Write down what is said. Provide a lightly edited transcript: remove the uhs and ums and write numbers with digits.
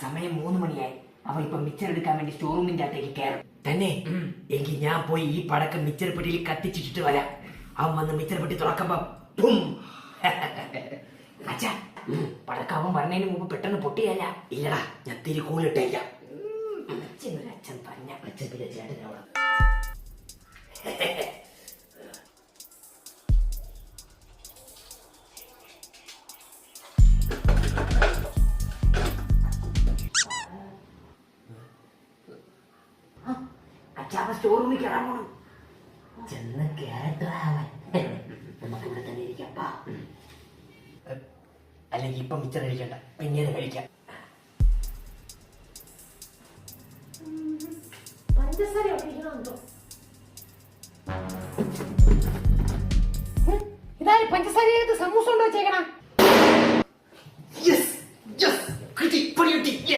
സമയം 3 മണിയായി. അവ ഇപ്പൊ മിച്ചർ എടുക്കാൻ വേണ്ടി സ്റ്റോർ റൂമിന്റെ അകത്തേക്ക് കയറും. തന്നെ എങ്കിൽ ഞാൻ പോയി ഈ പടക്കം മിച്ചർ പെട്ടിയിൽ കത്തിച്ചിട്ട് വരാം. അവൻ വന്ന് മിച്ചർ പെട്ടി തുറക്കുമ്പോ അച്ഛാ, പടക്കം അവൻ പറഞ്ഞതിന് മുമ്പ് പെട്ടെന്ന് പൊട്ടിയല്ല. ഇല്ലടാ, ഞാൻ തിരി കൂളിട്ടേക്കാം. അച്ഛൻ പറഞ്ഞ അച്ഛൻ പിന്നെ ചേട്ടനോട് അച്ഛാവ സ്റ്റോർ റൂമിൽ കയറാൻ പോണം. ചെന്ന് കേരട്ടാവൻ നമുക്ക് ഇവിടെ തന്നെ ഇരിക്കാം. അല്ലെങ്കിൽ ഇപ്പം മിച്ചർ കഴിക്കണ്ട, പിന്നീട് കഴിക്കാം. ഇതായി പഞ്ചസാര സമൂസ കൊണ്ട് വെച്ചേക്കണം.